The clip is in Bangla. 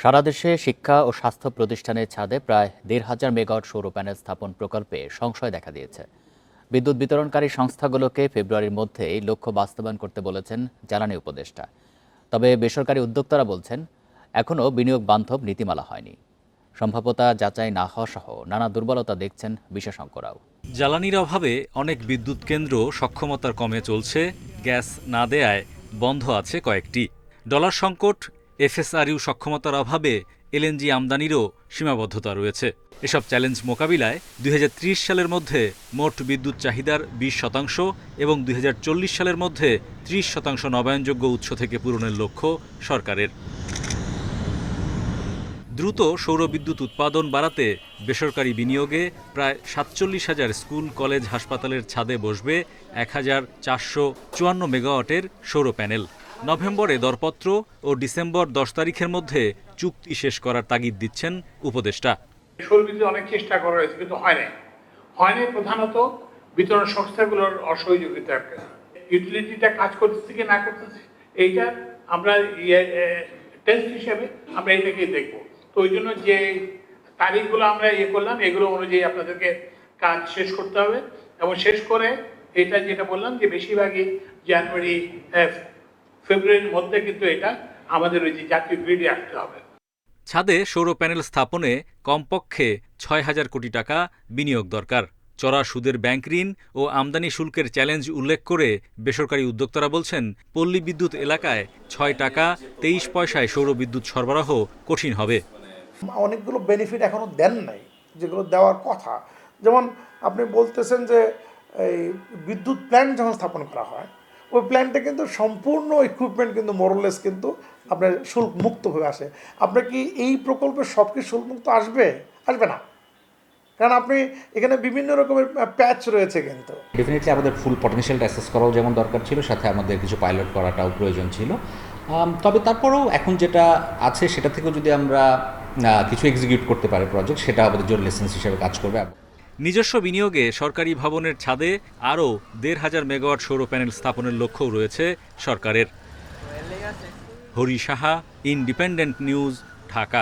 সারা দেশে শিক্ষা ও স্বাস্থ্য প্রতিষ্ঠানের ছাদে প্রায় ১,৫০০ মেগাওয়াট সৌর প্যানেল স্থাপন প্রকল্পে সংশয় দেখা দিয়েছে। বিদ্যুৎ বিতরণকারী সংস্থাগুলোকে ফেব্রুয়ারির মধ্যে এই লক্ষ্য বাস্তবায়ন করতে বলেছেন জ্বালানি উপদেষ্টা। তবে বেসরকারি উদ্যোক্তারা বলছেন, এখনও বিনিয়োগ বান্ধব নীতিমালা হয়নি। সম্ভাব্যতা যাচাই না হওয়া সহ নানা দুর্বলতা দেখছেন বিশেষজ্ঞরাও। জ্বালানির অভাবে অনেক বিদ্যুৎ কেন্দ্র সক্ষমতার কমে চলছে, গ্যাস না দেয়ায় বন্ধ আছে কয়েকটি। ডলার সংকট, এফএসআরইউ সক্ষমতার অভাবে এলএনজি আমদানিরও সীমাবদ্ধতা রয়েছে। এসব চ্যালেঞ্জ মোকাবিলায় ২০৩০ সালের মধ্যে মোট বিদ্যুৎ চাহিদার ২০% এবং ২০৪০ সালের মধ্যে ৩০% নবায়নযোগ্য উৎস থেকে পূরণের লক্ষ্য সরকারের। দ্রুত সৌরবিদ্যুৎ উৎপাদন বাড়াতে বেসরকারি বিনিয়োগে প্রায় ৪৭,০০০ স্কুল, কলেজ, হাসপাতালের ছাদে বসবে ১,৪৫৪ মেগাওয়াটের সৌর প্যানেল। নভেম্বরে দরপত্র ও ডিসেম্বর ১০ তারিখের মধ্যে চুক্তি শেষ করার তাগিদ দিচ্ছেন উপদেষ্টা। সৌরবিদ্যুৎ অনেক চেষ্টা করা হয়েছে, কিন্তু হয়নি প্রধানত বিতরণ সংস্থাগুলোর অসহযোগিতা। ইউটিলিটিটা কাজ করতেছে কি না করতেছে, এইটা আমরা টেস্ট হিসেবে আমরা এটাকেই দেখবো। তো ওই জন্য যে তারিখগুলো আমরা করলাম, এগুলো অনুযায়ী আপনাদেরকে কাজ শেষ করতে হবে এবং শেষ করে এটা যেটা বললাম যে বেশিরভাগই জানুয়ারি ফেব্রুয়ারির মধ্যে কিন্তু এটা আমাদের ওই যে জাতীয় গ্রিডে আসতে হবে। ছাদে সৌর প্যানেল স্থাপনে কমপক্ষে ৬,০০০ কোটি টাকা বিনিয়োগ দরকার। চড়া সুদের ব্যাংক ঋণ ও আমদানি শুল্কের চ্যালেঞ্জ উল্লেখ করে বেসরকারি উদ্যোক্তারা বলছেন, পল্লী বিদ্যুৎ এলাকায় ৬ টাকা ২৩ পয়সায় সৌর বিদ্যুৎ সরবরাহ কঠিন হবে। অনেকগুলো বেনিফিট এখনো দেন নাই, যেগুলো দেওয়ার কথা। যেমন আপনি বলতেছেন যে এই বিদ্যুৎ প্ল্যান্ট যখন স্থাপন করা হয়, ওই প্ল্যান্টে কিন্তু সম্পূর্ণ ইকুইপমেন্ট কিন্তু মোরলেস কিন্তু আপনার শুল্ক মুক্তভাবে আসে। আপনার কি এই প্রকল্পে সব কি শুল্ক মুক্ত আসবে না, কারণ আপনি এখানে বিভিন্ন রকমের প্যাচ রয়েছে। কিন্তু ডেফিনেটলি আমাদের ফুল পটেনশিয়ালটা অ্যাসেস করাও যেমন দরকার ছিল, সাথে আমাদের কিছু পাইলট করাটাও প্রয়োজন ছিল। তবে তারপরেও এখন যেটা আছে সেটা থেকেও যদি আমরা কিছু এক্সিকিউট করতে পারি প্রজেক্ট, সেটা আমাদের জন্য লেসেন্স হিসেবে কাজ করবে। নিজস্ব বিনিয়োগে সরকারি ভবনের ছাদে আরও ১,৫০০ মেগাওয়াট সৌর প্যানেল স্থাপনের লক্ষ্যও রয়েছে সরকারের। Hari Saha, independent news, Dhaka.